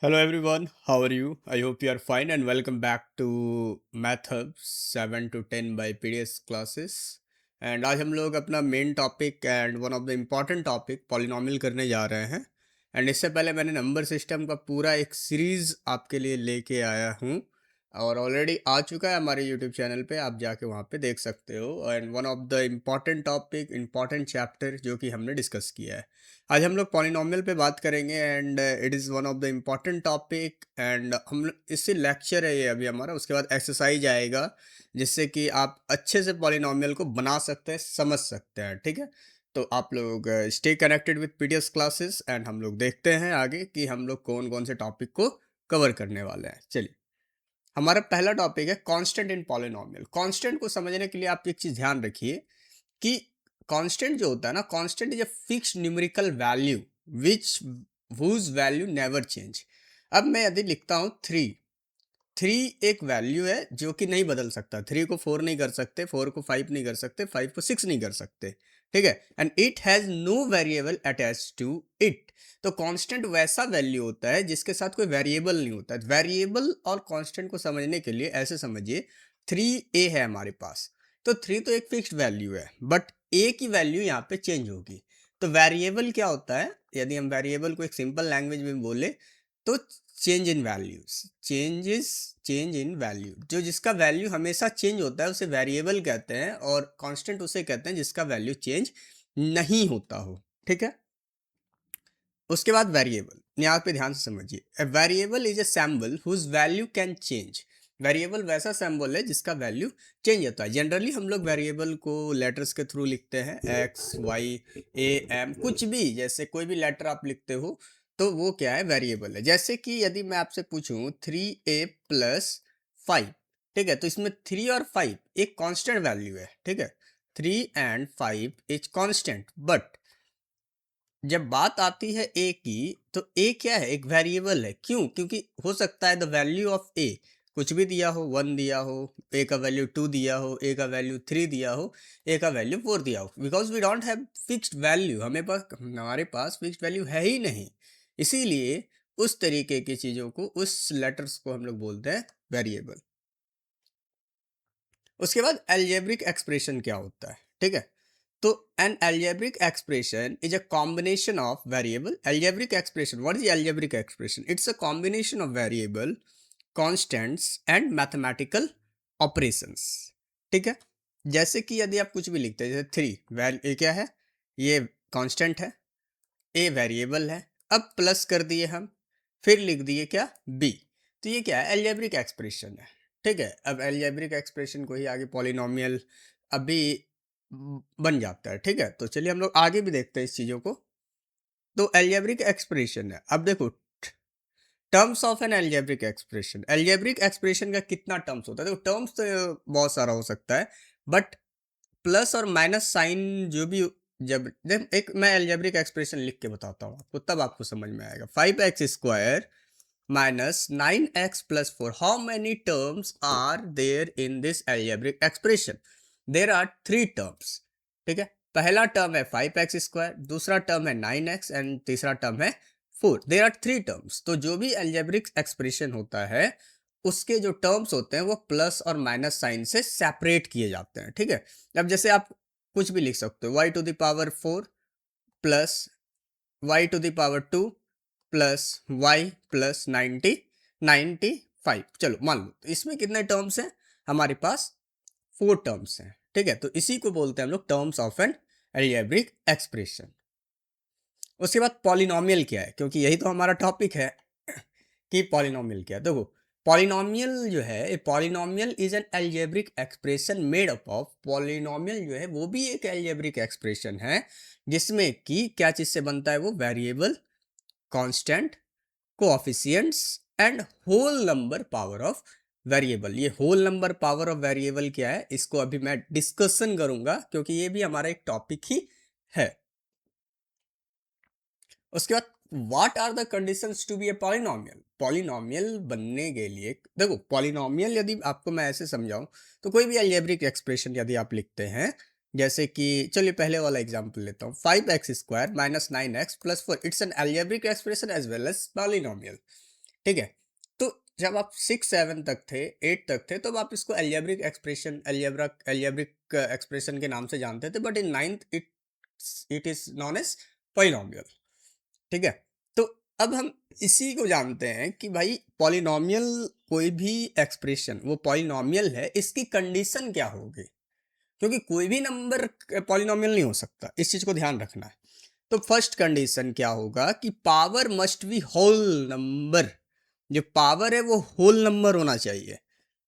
Hello everyone, how are you? I hope you are fine and welcome back to Math Hub 7 to 10 by PDS classes. And आज हम लोग अपना main topic and one of the important topic polynomial करने जा रहे हैं। And इससे पहले मैंने नंबर सिस्टम का पूरा एक सीरीज़ आपके लिए लेके आया हूँ और ऑलरेडी आ चुका है हमारे यूट्यूब चैनल पे, आप जाके वहाँ पे देख सकते हो। And one of the important topic, important chapter जो कि हमने डिस्कस किया है, आज हम लोग पॉलिनॉमियल पे बात करेंगे। And it is one of the important topic and हम इससे लेक्चर है ये अभी हमारा, उसके बाद एक्सरसाइज आएगा जिससे कि आप अच्छे से पॉलिनॉमियल को बना सकते हैं, समझ सकते हैं। ठीक है, तो आप लोग stay connected with PDS classes and हम लोग देखते हैं आगे कि हम लोग कौन कौन से टॉपिक को कवर करने वाले हैं। चलिए, हमारा पहला टॉपिक है कांस्टेंट इन पॉलिनॉमियल। कांस्टेंट को समझने के लिए आप एक चीज़ ध्यान रखिए कि कांस्टेंट जो होता है ना, constant is a fixed numerical value which whose value never change. अब मैं यदि लिखता हूँ थ्री, थ्री एक वैल्यू है जो कि नहीं बदल सकता। थ्री को फोर नहीं कर सकते, फोर को फाइव नहीं कर सकते, फाइव को सिक्स नहीं कर सकते। ठीक है, and it has no variable attach to it. तो कांस्टेंट वैसा वैल्यू होता है जिसके साथ कोई वेरिएबल नहीं होता है। वेरिएबल और कांस्टेंट को समझने के लिए ऐसे समझिए, थ्री ए है हमारे पास, तो थ्री तो एक फिक्स्ड वैल्यू है, बट ए की वैल्यू यहाँ पे चेंज होगी। तो वेरिएबल क्या होता है, यदि हम वेरिएबल को एक सिंपल लैंग्वेज में बोले तो change in values, change in value. जो जिसका वैल्यू हमेशा चेंज होता है उसे वेरिएबल कहते हैं, और कांस्टेंट उसे कहते हैं जिसका वैल्यू चेंज नहीं होता हो। ठीक है, उसके बाद वेरिएबल, यहाँ पे ध्यान से समझिए। A variable is a symbol whose value can change. Variable वैसा सैम्बल है जिसका वैल्यू चेंज होता है। जनरली हम लोग वेरिएबल को लेटर्स के थ्रू लिखते हैं, एक्स वाई ए एम, कुछ भी, जैसे कोई भी लेटर आप लिखते हो तो वो क्या है, वेरिएबल है। जैसे कि यदि मैं आपसे पूछूं थ्री ए प्लस फाइव, ठीक है, तो इसमें थ्री और फाइव एक कांस्टेंट वैल्यू है। ठीक है, three and five is constant, but जब बात आती है ए की, तो ए क्या है, एक वेरिएबल है। क्यों? क्योंकि हो सकता है द वैल्यू ऑफ ए कुछ भी दिया हो, वन दिया हो, ए का वैल्यू टू दिया हो, ए का वैल्यू थ्री दिया हो, ए का वैल्यू फोर दिया हो। Because we don't have fixed value, हमारे पास फिक्स्ड वैल्यू है ही नहीं। इसीलिए उस तरीके की चीज़ों को, उस लेटर्स को हम लोग बोलते हैं वेरिएबल। उसके बाद एल्जेब्रिक एक्सप्रेशन क्या होता है? ठीक है, तो N algebraic expression is a combination of variable. Algebraic expression, what is algebraic expression? It's a combination of variable, constants and mathematical operations. ठीक है, जैसे कि यदि आप कुछ भी लिखते हैं, जैसे थ्री, ये क्या है, ये कांस्टेंट है, ए वेरिएबल है। अब प्लस कर दिए हम, फिर लिख दिए क्या, बी, तो ये क्या है, एल्जेब्रिक एक्सप्रेशन है। ठीक है, अब एल्जेब्रिक एक्सप्रेशन को ही आगे पॉलिनॉमियल अभी बन जाता है। ठीक है, तो चलिए हम लोग आगे भी देखते हैं इस चीज़ों को। तो एल्जेब्रिक एक्सप्रेशन है, अब देखो terms of N algebraic expression. Algebraic expression का कितना टर्म्स होता है? देखो टर्म्स तो बहुत सारा हो सकता है, बट प्लस और माइनस साइन जो भी, जब देख एक मैं एल्जेब्रिक एक्सप्रेशन लिख के बताता हूँ आपको, तब आपको समझ में आएगा। Five X square minus nine X plus four, how many terms are there in this algebraic expression? There are three terms. ठीक है, पहला टर्म है फाइव एक्स स्क्वायर, दूसरा टर्म है नाइन एक्स एंड तीसरा टर्म है four. There are three terms. तो जो भी एल्जेब्रिक एक्सप्रेशन होता है उसके जो टर्म्स होते हैं वो प्लस और माइनस साइन से सेपरेट किए जाते हैं। ठीक है, अब जैसे आप कुछ भी लिख सकते हो, Y to the power four plus Y to the power two plus Y plus ninety, 95। चलो मान लो, तो इसमें कितने टर्म्स हैं हमारे पास? फोर टर्म्स हैं। ठीक है, तो इसी को बोलते हैं हम लोग terms of N algebraic expression. उसके बाद पॉलिनॉमियल क्या है, क्योंकि यही तो हमारा टॉपिक है कि पॉलिनॉमियल क्या है। देखो पॉलिनॉमियल जो है, a polynomial is an algebraic expression made up of, polynomial जो है वो भी एक एल्जेब्रिक एक्सप्रेशन है जिसमें कि क्या चीज से बनता है वो, variable, constant, coefficients and whole number power of variable. ये whole number power of variable क्या है, इसको अभी मैं डिस्कशन करूंगा क्योंकि ये भी हमारा एक टॉपिक ही है। उसके बाद what are the conditions to be a polynomial? Polynomial बनने के लिए देखो, पॉलिनॉमियल यदि आपको मैं ऐसे समझाऊं, तो कोई भी अलजेब्रिक एक्सप्रेशन यदि आप लिखते हैं, जैसे कि चलिए पहले वाला एग्जांपल लेता हूं, five X square minus nine X plus four, it's an algebraic expression as well as polynomial. ठीक है। तो जब आप 6 7 तक थे, 8 तक थे, तब आप इसको एल्जेब्रिक एक्सप्रेशन के नाम से जानते थे, but in ninth it is known as polynomial. ठीक है। तो अब हम इसी को जानते हैं कि भाई पॉलिनोमियल, कोई भी एक्सप्रेशन वो पॉलिनोमियल है, इसकी कंडीशन क्या होगी, क्योंकि कोई भी नंबर पॉलिनोमियल नहीं हो सकता, इस चीज को ध्यान रखना है। तो फर्स्ट कंडीशन क्या होगा कि power must be whole number, जो पावर है वो होल नंबर होना चाहिए।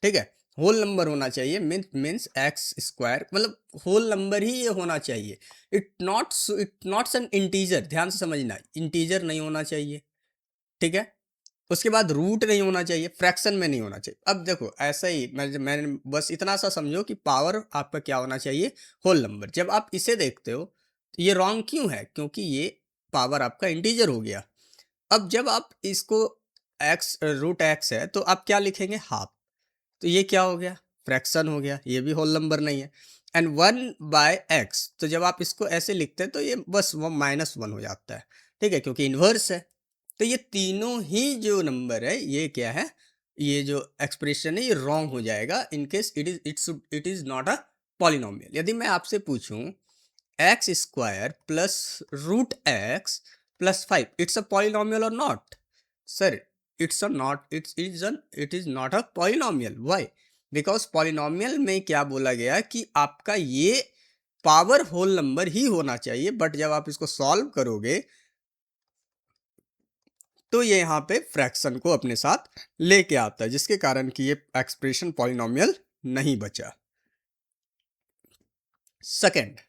ठीक है, होल नंबर होना चाहिए, मीन्स एक्स स्क्वायर, मतलब होल नंबर ही ये होना चाहिए। इट नॉट एन इंटीजर, ध्यान से समझना, इंटीजर नहीं होना चाहिए। ठीक है। उसके बाद रूट नहीं होना चाहिए, फ्रैक्शन में नहीं होना चाहिए। अब देखो ऐसा ही मैंने बस इतना सा समझो कि पावर आपका क्या होना चाहिए, होल नंबर। जब आप इसे देखते हो तो ये रॉन्ग क्यों है, क्योंकि ये पावर आपका इंटीजर हो गया। अब जब आप इसको एक्स रूट एक्स है तो आप क्या लिखेंगे, हाफ। तो ये क्या हो गया, फ्रैक्शन हो गया, ये भी होल नंबर नहीं है। एंड 1/x, तो जब आप इसको ऐसे लिखते हैं तो ये बस वो -1 हो जाता है। ठीक है, क्योंकि इन्वर्स है। तो ये तीनों ही जो नंबर है ये क्या है, ये जो एक्सप्रेशन है ये रॉन्ग हो जाएगा in case it is not a polynomial. यदि मैं आपसे पूछूं x square plus root x plus 5, it's a polynomial और not? Sir, it is not a polynomial. Why? Because polynomial में क्या बोला गया कि आपका ये पावर होल नंबर ही होना चाहिए, बट जब आप इसको सॉल्व करोगे तो ये यहाँ पे फ्रैक्शन को अपने साथ लेके आता है, जिसके कारण कि ये एक्सप्रेशन पॉलिनोमियल नहीं बचा। सेकंड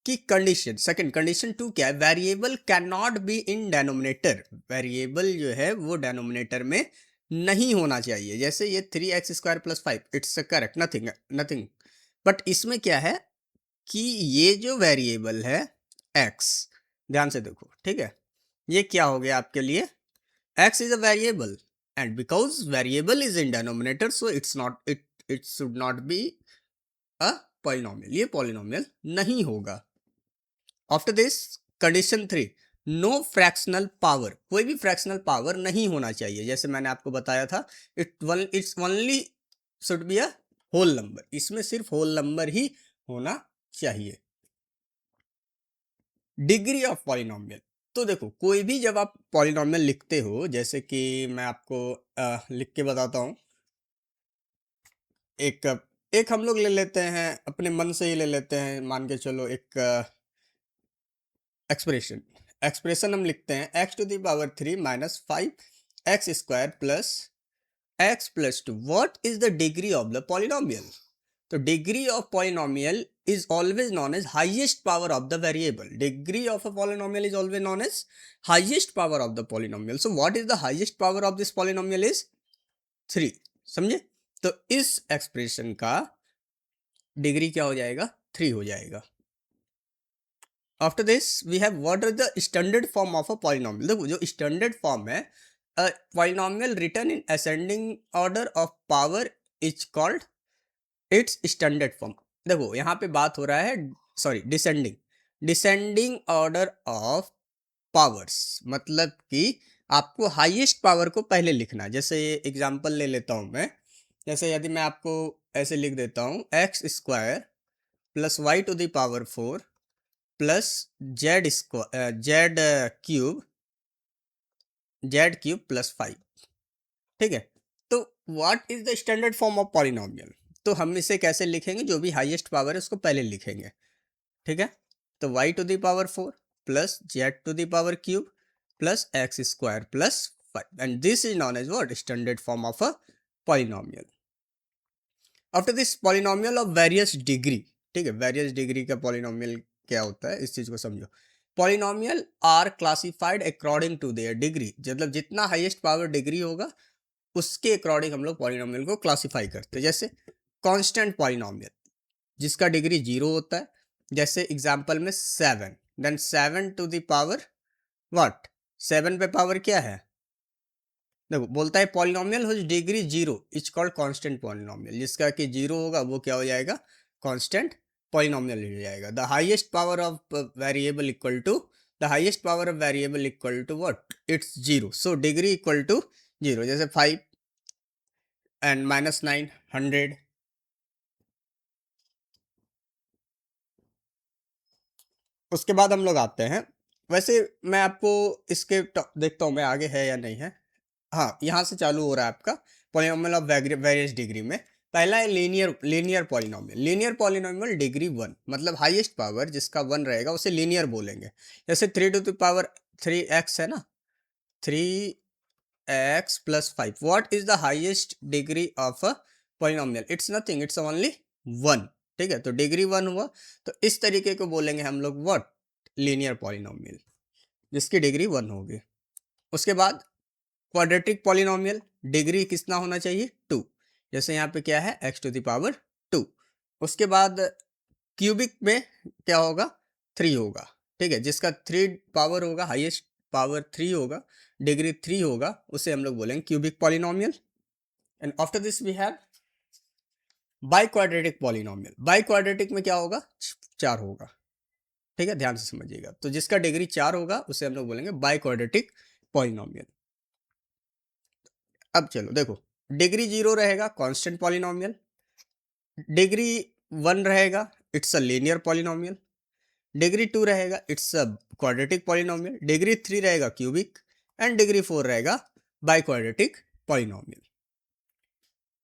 की कंडीशन, सेकंड कंडीशन 2 क्या है, variable can not be in denominator. Variable जो है वो डेनोमिनेटर में नहीं होना चाहिए। जैसे ये 3x² + 5, it's correct, nothing nothing. But इसमें क्या है कि ये जो वेरिएबल है x, ध्यान से देखो, ठीक है, ये क्या हो गया आपके लिए, x is a variable, and because variable is in denominator, so it should not be a polynomial, ये polynomial नहीं होगा। After this condition 3, no fractional power, कोई भी फ्रैक्शनल पावर नहीं होना चाहिए। जैसे मैंने आपको बताया था, it's only should be a whole number, इसमें सिर्फ होल नंबर ही होना चाहिए। डिग्री ऑफ पॉलिनोमियल, तो देखो कोई भी जब आप पॉलिनोमियल लिखते हो, जैसे कि मैं आपको लिख के बताता हूँ, एक एक हम लोग ले लेते हैं, अपने मन से ही ले लेते हैं, मान के चलो एक एक्सप्रेशन, एक्सप्रेशन हम लिखते हैं x⁻³ - 5x² plus x+2। What is the degree of the polynomial? तो degree of polynomial is always known as highest power of the variable. Degree of a polynomial is always known as highest power of the polynomial. So what is the highest power of this polynomial is 3। समझे? तो इस expression का degree क्या हो जाएगा, 3 हो जाएगा। After this we have what is the standard form of a polynomial. देखो जो स्टैंडर्ड फॉर्म है, a polynomial written in ascending order of power is called its standard form. देखो यहाँ पे बात हो रहा है, sorry, descending, descending order of powers, मतलब कि आपको हाईएस्ट पावर को पहले लिखना है। जैसे एग्जांपल ले लेता हूँ मैं, जैसे यदि मैं आपको ऐसे लिख देता हूँ x² + y⁴ प्लस z³ +5। ठीक है। तो what is the standard form of polynomial? तो हम इसे कैसे लिखेंगे, जो भी हाईएस्ट पावर है उसको पहले लिखेंगे। ठीक है। तो y⁴ plus z³ plus x² plus 5, and this is known as what, standard form of a polynomial. After this polynomial of various degree, ठीक है, वेरियस डिग्री का पॉलिनोमियल क्या होता है, इस चीज को समझो। Polynomial are classified according to their degree, मतलब जितना हाईएस्ट पावर डिग्री होगा उसके अकॉर्डिंग हम लोग पॉलिनोमियल को क्लासिफाई करते हैं। जैसे कांस्टेंट पॉलिनोमियल जिसका डिग्री 0 होता है, जैसे एग्जांपल में 7, देन 7 व्हाट, 7 पे पावर क्या है, देखो बोलता है polynomial whose degree 0 is called constant polynomial, जिसका कि 0 होगा वो क्या हो जाएगा, कांस्टेंट पॉलिनोमियल हो जाएगा। The highest power of variable equal to, the highest power of variable equal to what, it's 0, so degree equal to zero, जैसे 5 एंड -9 100। उसके बाद हम लोग आते हैं, वैसे मैं आपको इसके देखता हूँ मैं आगे है या नहीं है। हाँ, यहाँ से चालू हो रहा है आपका पॉलिनॉमियल ऑफ वेरियस डिग्री में। पहला है linear linear polynomial. Linear polynomial degree 1, मतलब हाईएस्ट पावर जिसका 1 रहेगा उसे लीनियर बोलेंगे। जैसे 3 to the power 3x है ना, 3x + 5, what is the highest degree of a polynomial? It's nothing, it's only 1। ठीक है, तो डिग्री 1 हुआ, तो इस तरीके को बोलेंगे हम लोग व्हाट, लीनियर पॉलिनॉमियल, जिसकी डिग्री 1 होगी। उसके बाद क्वाड्रेटिक पॉलिनोमियल, डिग्री कितना होना चाहिए, 2। जैसे यहाँ पे क्या है, x⁴ 2। उसके बाद क्यूबिक में क्या होगा, 3 होगा। ठीक है, जिसका 3 पावर होगा, हाईएस्ट पावर 3 होगा, डिग्री 3 होगा, उसे हम लोग बोलेंगे cubic polynomial. And after this we have biquadratic polynomial. Biquadratic में क्या होगा, 4 होगा। ठीक है, ध्यान से समझिएगा, तो जिसका डिग्री 4 होगा उसे हम लोग बोलेंगे बाई क्वाड्रेटिक पॉलिनोमियल। अब चलो देखो, डिग्री 0 रहेगा कांस्टेंट पॉलिनोमियल, डिग्री 1 रहेगा it's a linear polynomial, degree 2 रहेगा it's a quadratic polynomial, degree 3 रहेगा क्यूबिक, एंड डिग्री 4 रहेगा बाई क्वाड्रेटिक पॉलिनोमियल।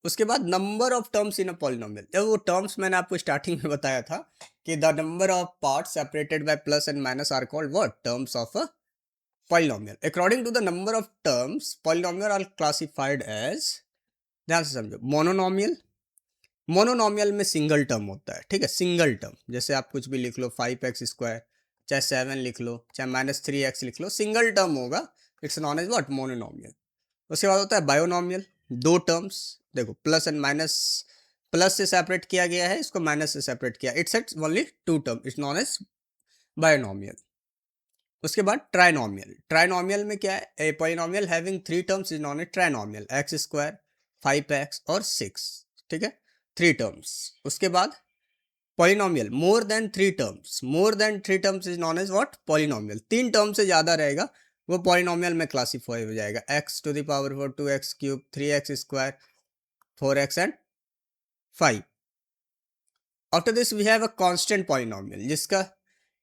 उसके बाद number of terms in a polynomial, जब वो टर्म्स मैंने आपको स्टार्टिंग में बताया था कि the number of parts separated by plus and minus are called what, terms of a polynomial. According to the number of terms polynomial are classified as, ध्यान से समझो, मोनोनोमियल। मोनोनोमियल में सिंगल टर्म होता है। ठीक है, सिंगल टर्म, जैसे आप कुछ भी लिख लो 5x², चाहे 7 लिख लो, चाहे -3x लिख लो, सिंगल टर्म होगा, it's known as what, mononomial. उसके बाद होता है बायोनोमियल, 2 टर्म्स, देखो प्लस एंड माइनस, प्लस से सेपरेट किया गया है, इसको माइनस से सेपरेट किया, it's at only 2 term, it's known as binomial. उसके बाद ट्राइनोमियल। ट्राइनोमियल में क्या है, a polynomial having 3 terms is known as trinomial, x², 5x और 6। ठीक है, 3 टर्म्स। उसके बाद polynomial more than 3 terms, more than 3 terms is known as what, polynomial. 3 term से ज्यादा रहेगा वो पॉलिनोमियल में क्लासीफाई हो जाएगा, x⁴ 2x³, 3x², 4x and 5। After this we have a constant polynomial, जिसका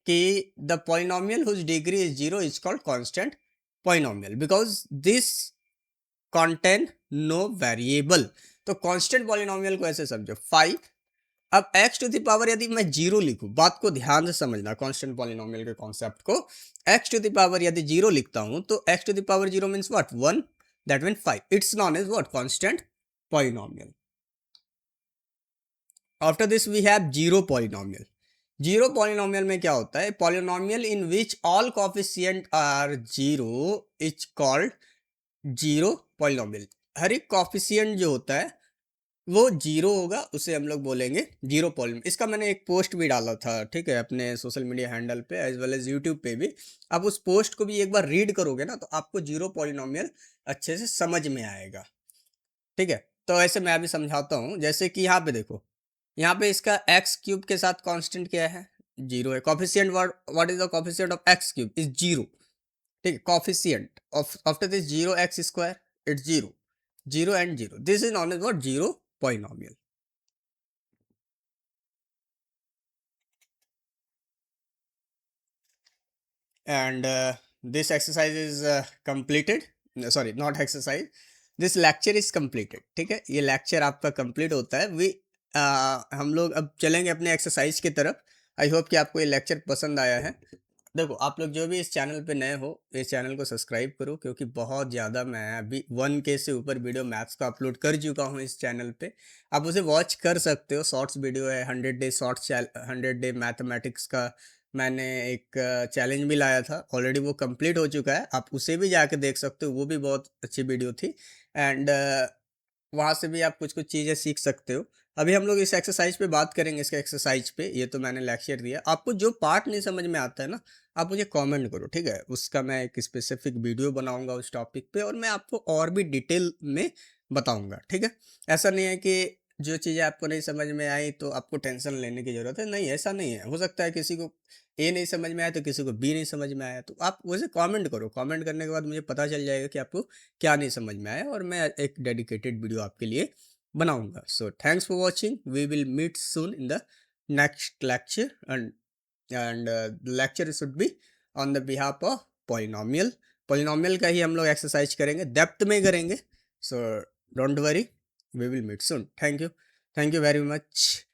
कि the polynomial whose degree is 0 is called constant polynomial because this contain no variable. तो कांस्टेंट पॉलिनोमियल को ऐसे समझो 5। अब x⁴ यदि मैं 0 लिखूं, बात को ध्यान से समझना, कांस्टेंट पॉलिनोमियल के कॉन्सेप्ट को, x⁴ यदि 0 लिखता हूं तो x⁴ means what, 1, that mean 5, it's known as what, constant polynomial. After this we have zero polynomial. Zero polynomial में क्या होता है, polynomial in which all coefficient are zero is called zero polynomial. हर एक कोफिशिएंट जो होता है वो जीरो होगा, उसे हम लोग बोलेंगे जीरो पॉलिनोमियल। इसका मैंने एक पोस्ट भी डाला था, ठीक है, अपने सोशल मीडिया हैंडल पे एज वेल एज यूट्यूब पे भी। आप उस पोस्ट को भी एक बार रीड करोगे ना तो आपको जीरो पॉलिनोमियल अच्छे से समझ में आएगा। ठीक है, तो ऐसे मैं अभी समझाता हूँ, जैसे कि यहाँ पे देखो, यहाँ पे इसका x³ के साथ कांस्टेंट क्या है, 0 है। Coefficient, what is the coefficient of x³ is 0। ठीक है, coefficient of after this 0x², it's 0, 0 and 0, this is known as what, zero polynomial. And this exercise is completed, sorry not exercise, this lecture is completed। ठीक है, ये lecture आपका complete होता है। हम लोग अब चलेंगे अपने एक्सरसाइज की तरफ। आई होप कि आपको ये लेक्चर पसंद आया है। देखो, आप लोग जो भी इस चैनल पे नए हो, इस चैनल को सब्सक्राइब करो, क्योंकि बहुत ज़्यादा मैं अभी 1K से ऊपर वीडियो मैथ्स का अपलोड कर चुका हूँ इस चैनल पे। आप उसे वॉच कर सकते हो, शॉर्ट्स वीडियो है, 100 डे शॉर्ट्स, 100 डे मैथमेटिक्स का मैंने एक चैलेंज भी लाया था, ऑलरेडी वो कंप्लीट हो चुका है, आप उसे भी जाके देख सकते हो, वो भी बहुत अच्छी वीडियो थी। एंड वहाँ से भी आप कुछ कुछ चीज़ें सीख सकते हो। अभी हम लोग इस एक्सरसाइज पे बात करेंगे, इसके एक्सरसाइज पे। ये तो मैंने लेक्चर दिया, आपको जो पार्ट नहीं समझ में आता है ना, आप मुझे कमेंट करो, ठीक है, उसका मैं एक स्पेसिफिक वीडियो बनाऊंगा उस टॉपिक पे, और मैं आपको और भी डिटेल में बताऊंगा। ठीक है, ऐसा नहीं है कि जो चीज़ें आपको नहीं समझ में आई तो आपको टेंशन लेने की ज़रूरत है, नहीं ऐसा नहीं है। हो सकता है किसी को ए नहीं समझ में आया तो किसी को बी नहीं समझ में आया, तो आप वैसे कमेंट करो, कमेंट करने के बाद मुझे पता चल जाएगा कि आपको क्या नहीं समझ में आया और मैं एक डेडिकेटेड वीडियो आपके लिए बनाऊँगा। So thanks for watching, we will meet soon in the next lecture and lecture should be on the behalf of polynomial. Polynomial का ही हम लोग एक्सरसाइज करेंगे, डेप्थ में करेंगे। So don't worry, we will meet soon. Thank you. Thank you very much.